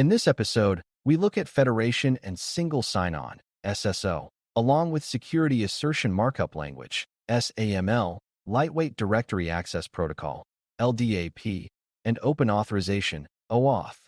In this episode, we look at federation and single sign-on, SSO, along with security assertion markup language, SAML, lightweight directory access protocol, LDAP, and open authorization, OAuth.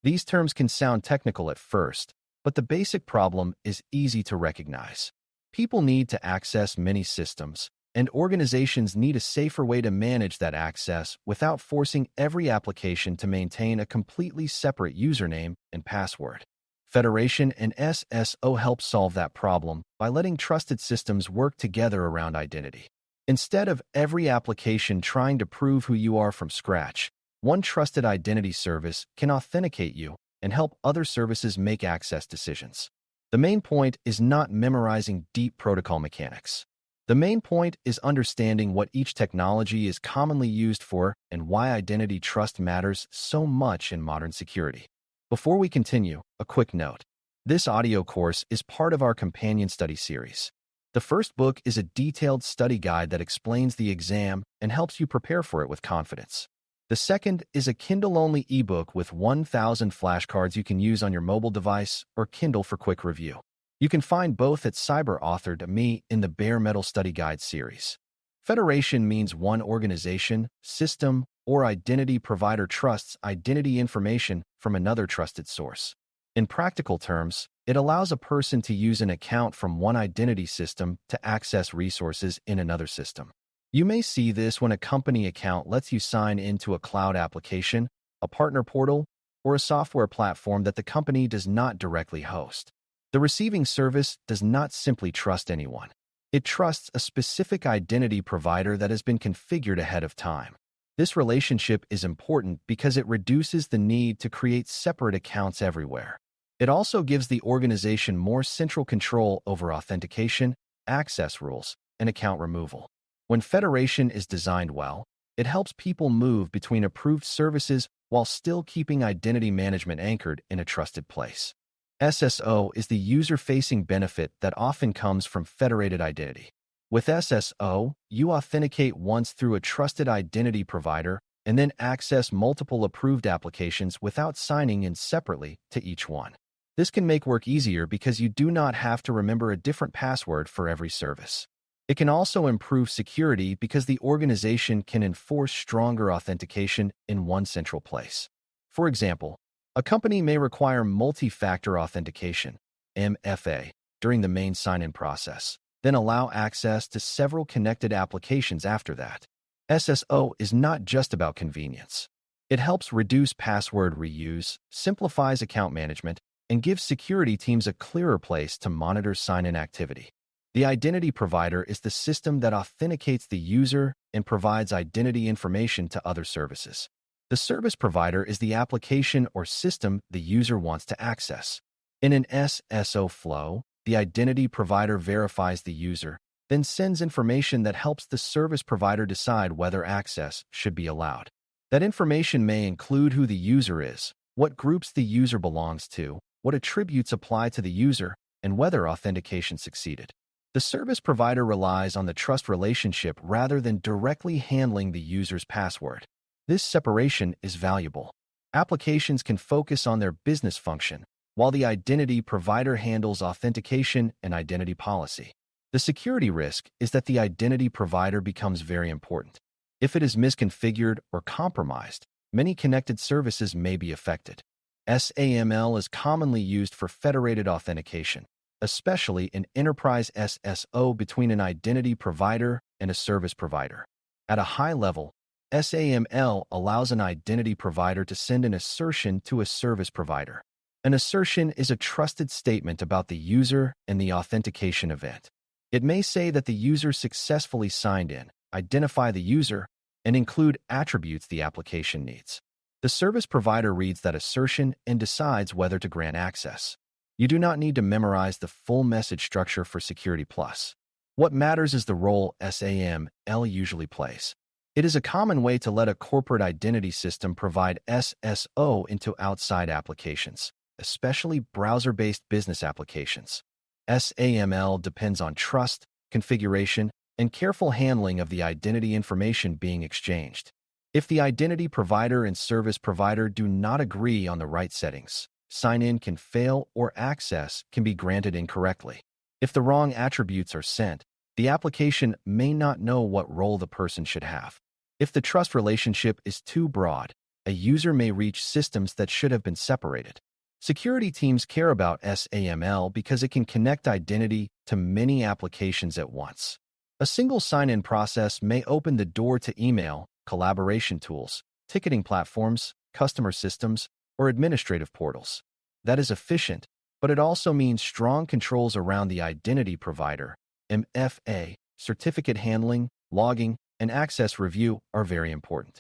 These terms can sound technical at first, but the basic problem is easy to recognize. People need to access many systems, and organizations need a safer way to manage that access without forcing every application to maintain a completely separate username and password. Federation and SSO help solve that problem by letting trusted systems work together around identity. Instead of every application trying to prove who you are from scratch, one trusted identity service can authenticate you and help other services make access decisions. The main point is not memorizing deep protocol mechanics. The main point is understanding what each technology is commonly used for and why identity trust matters so much in modern security. Before we continue, a quick note. This audio course is part of our companion study series. The first book is a detailed study guide that explains the exam and helps you prepare for it with confidence. The second is a Kindle-only ebook with 1,000 flashcards you can use on your mobile device or Kindle for quick review. You can find both at Cyber.Author.Me in the Bare Metal Study Guide series. Federation means one organization, system, or identity provider trusts identity information from another trusted source. In practical terms, it allows a person to use an account from one identity system to access resources in another system. You may see this when a company account lets you sign into a cloud application, a partner portal, or a software platform that the company does not directly host. The receiving service does not simply trust anyone. It trusts a specific identity provider that has been configured ahead of time. This relationship is important because it reduces the need to create separate accounts everywhere. It also gives the organization more central control over authentication, access rules, and account removal. When federation is designed well, it helps people move between approved services while still keeping identity management anchored in a trusted place. SSO is the user-facing benefit that often comes from federated identity. With SSO, you authenticate once through a trusted identity provider and then access multiple approved applications without signing in separately to each one. This can make work easier because you do not have to remember a different password for every service. It can also improve security because the organization can enforce stronger authentication in one central place. For example, a company may require multi-factor authentication, MFA, during the main sign-in process, then allow access to several connected applications after that. SSO is not just about convenience. It helps reduce password reuse, simplifies account management, and gives security teams a clearer place to monitor sign-in activity. The identity provider is the system that authenticates the user and provides identity information to other services. The service provider is the application or system the user wants to access. In an SSO flow, the identity provider verifies the user, then sends information that helps the service provider decide whether access should be allowed. That information may include who the user is, what groups the user belongs to, what attributes apply to the user, and whether authentication succeeded. The service provider relies on the trust relationship rather than directly handling the user's password. This separation is valuable. Applications can focus on their business function, while the identity provider handles authentication and identity policy. The security risk is that the identity provider becomes very important. If it is misconfigured or compromised, many connected services may be affected. SAML is commonly used for federated authentication, especially in enterprise SSO between an identity provider and a service provider. At a high level, SAML allows an identity provider to send an assertion to a service provider. An assertion is a trusted statement about the user and the authentication event. It may say that the user successfully signed in, identify the user, and include attributes the application needs. The service provider reads that assertion and decides whether to grant access. You do not need to memorize the full message structure for Security Plus. What matters is the role SAML usually plays. It is a common way to let a corporate identity system provide SSO into outside applications, especially browser-based business applications. SAML depends on trust, configuration, and careful handling of the identity information being exchanged. If the identity provider and service provider do not agree on the right settings, sign-in can fail or access can be granted incorrectly. If the wrong attributes are sent, the application may not know what role the person should have. If the trust relationship is too broad, a user may reach systems that should have been separated. Security teams care about SAML because it can connect identity to many applications at once. A single sign-in process may open the door to email, collaboration tools, ticketing platforms, customer systems, or administrative portals. That is efficient, but it also means strong controls around the identity provider. MFA, certificate handling, logging, and access review are very important.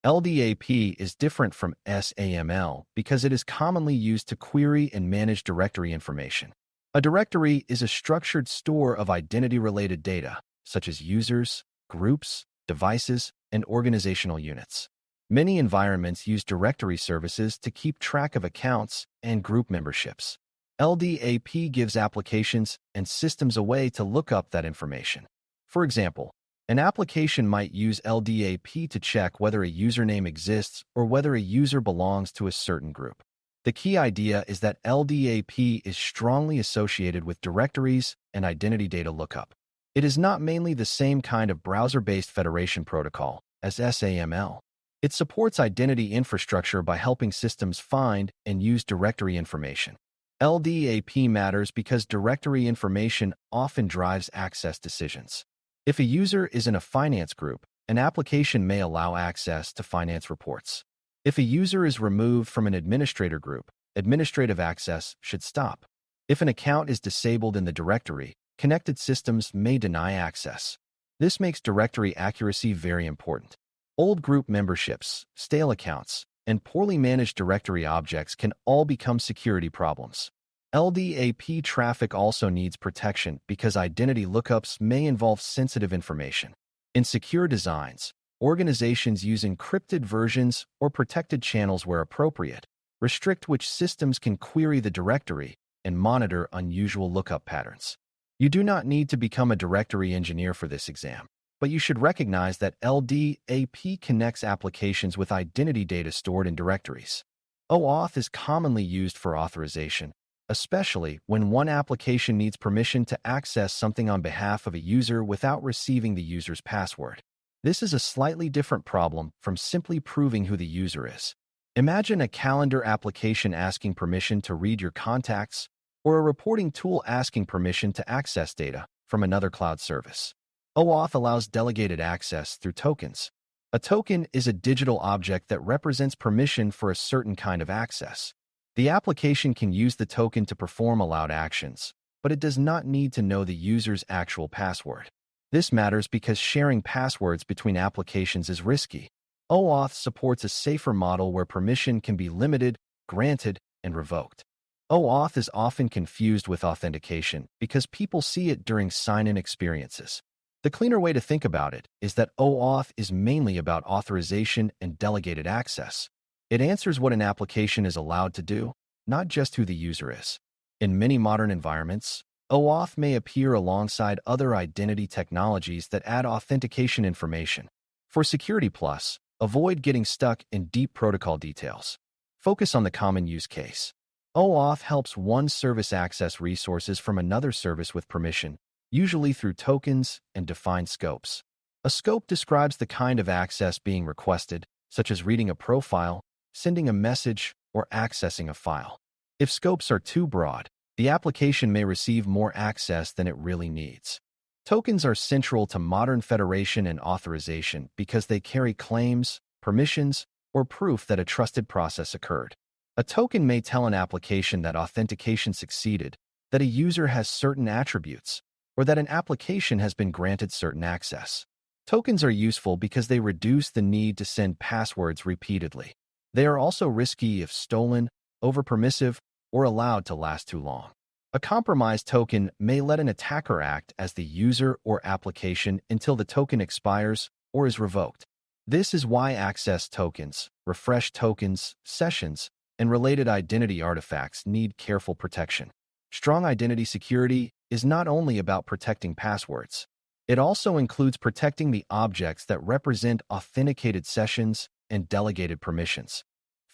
LDAP is different from SAML because it is commonly used to query and manage directory information. A directory is a structured store of identity-related data, such as users, groups, devices, and organizational units. Many environments use directory services to keep track of accounts and group memberships. LDAP gives applications and systems a way to look up that information. For example, an application might use LDAP to check whether a username exists or whether a user belongs to a certain group. The key idea is that LDAP is strongly associated with directories and identity data lookup. It is not mainly the same kind of browser-based federation protocol as SAML. It supports identity infrastructure by helping systems find and use directory information. LDAP matters because directory information often drives access decisions. If a user is in a finance group, an application may allow access to finance reports. If a user is removed from an administrator group, administrative access should stop. If an account is disabled in the directory, connected systems may deny access. This makes directory accuracy very important. Old group memberships, stale accounts, and poorly managed directory objects can all become security problems. LDAP traffic also needs protection because identity lookups may involve sensitive information. In secure designs, organizations use encrypted versions or protected channels where appropriate, restrict which systems can query the directory, and monitor unusual lookup patterns. You do not need to become a directory engineer for this exam, but you should recognize that LDAP connects applications with identity data stored in directories. OAuth is commonly used for authorization, especially when one application needs permission to access something on behalf of a user without receiving the user's password. This is a slightly different problem from simply proving who the user is. Imagine a calendar application asking permission to read your contacts, or a reporting tool asking permission to access data from another cloud service. OAuth allows delegated access through tokens. A token is a digital object that represents permission for a certain kind of access. The application can use the token to perform allowed actions, but it does not need to know the user's actual password. This matters because sharing passwords between applications is risky. OAuth supports a safer model where permission can be limited, granted, and revoked. OAuth is often confused with authentication because people see it during sign-in experiences. The cleaner way to think about it is that OAuth is mainly about authorization and delegated access. It answers what an application is allowed to do, not just who the user is. In many modern environments, OAuth may appear alongside other identity technologies that add authentication information. For Security Plus, avoid getting stuck in deep protocol details. Focus on the common use case. OAuth helps one service access resources from another service with permission, usually through tokens and defined scopes. A scope describes the kind of access being requested, such as reading a profile, sending a message, or accessing a file. If scopes are too broad, the application may receive more access than it really needs. Tokens are central to modern federation and authorization because they carry claims, permissions, or proof that a trusted process occurred. A token may tell an application that authentication succeeded, that a user has certain attributes, or that an application has been granted certain access. Tokens are useful because they reduce the need to send passwords repeatedly. They are also risky if stolen, overpermissive, or allowed to last too long. A compromised token may let an attacker act as the user or application until the token expires or is revoked. This is why access tokens, refresh tokens, sessions, and related identity artifacts need careful protection. Strong identity security is not only about protecting passwords. It also includes protecting the objects that represent authenticated sessions and delegated permissions.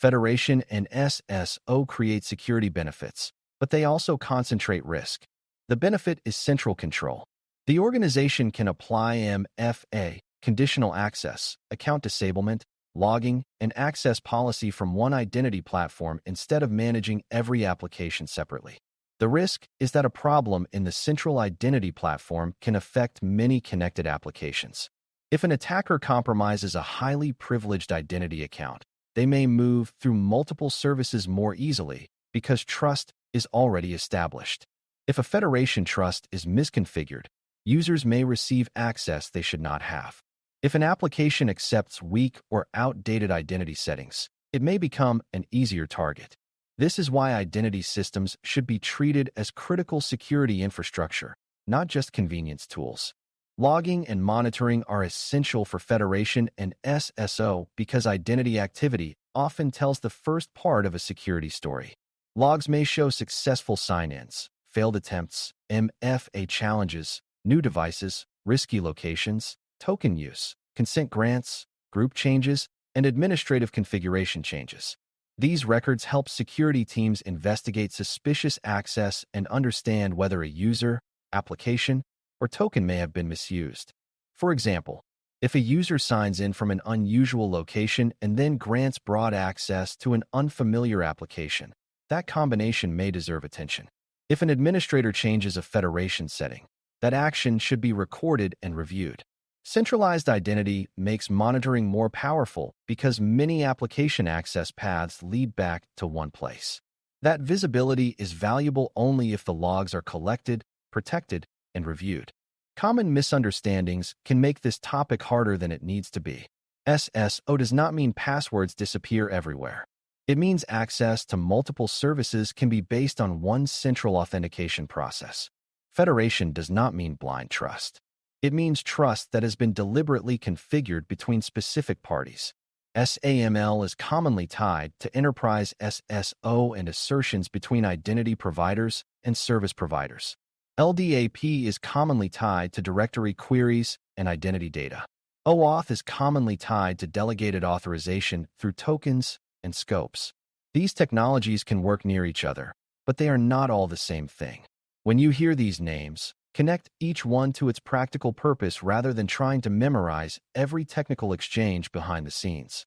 Federation and SSO create security benefits, but they also concentrate risk. The benefit is central control. The organization can apply MFA, conditional access, account disablement, logging, and access policy from one identity platform instead of managing every application separately. The risk is that a problem in the central identity platform can affect many connected applications. If an attacker compromises a highly privileged identity account, they may move through multiple services more easily because trust is already established. If a federation trust is misconfigured, users may receive access they should not have. If an application accepts weak or outdated identity settings, it may become an easier target. This is why identity systems should be treated as critical security infrastructure, not just convenience tools. Logging and monitoring are essential for Federation and SSO because identity activity often tells the first part of a security story. Logs may show successful sign-ins, failed attempts, MFA challenges, new devices, risky locations, token use, consent grants, group changes, and administrative configuration changes. These records help security teams investigate suspicious access and understand whether a user, application, or token may have been misused. For example, if a user signs in from an unusual location and then grants broad access to an unfamiliar application, that combination may deserve attention. If an administrator changes a federation setting, that action should be recorded and reviewed. Centralized identity makes monitoring more powerful because many application access paths lead back to one place. That visibility is valuable only if the logs are collected, protected, and reviewed. Common misunderstandings can make this topic harder than it needs to be. SSO does not mean passwords disappear everywhere. It means access to multiple services can be based on one central authentication process. Federation does not mean blind trust. It means trust that has been deliberately configured between specific parties. SAML is commonly tied to enterprise SSO and assertions between identity providers and service providers. LDAP is commonly tied to directory queries and identity data. OAuth is commonly tied to delegated authorization through tokens and scopes. These technologies can work near each other, but they are not all the same thing. When you hear these names, connect each one to its practical purpose rather than trying to memorize every technical exchange behind the scenes.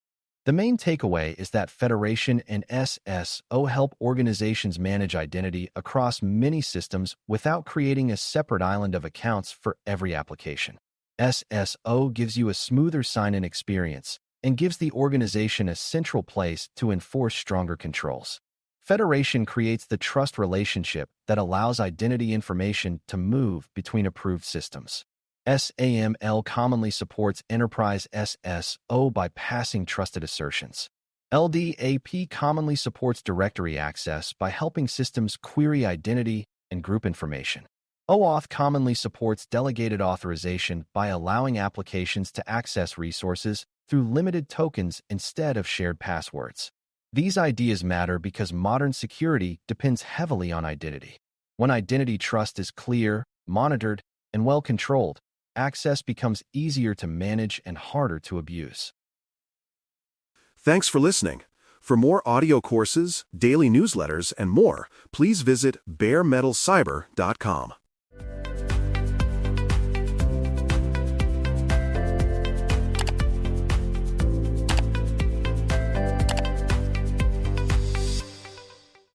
The main takeaway is that Federation and SSO help organizations manage identity across many systems without creating a separate island of accounts for every application. SSO gives you a smoother sign-in experience and gives the organization a central place to enforce stronger controls. Federation creates the trust relationship that allows identity information to move between approved systems. SAML commonly supports enterprise SSO by passing trusted assertions. LDAP commonly supports directory access by helping systems query identity and group information. OAuth commonly supports delegated authorization by allowing applications to access resources through limited tokens instead of shared passwords. These ideas matter because modern security depends heavily on identity. When identity trust is clear, monitored, and well-controlled, access becomes easier to manage and harder to abuse. Thanks for listening. For more audio courses, daily newsletters, and more, please visit BareMetalCyber.com.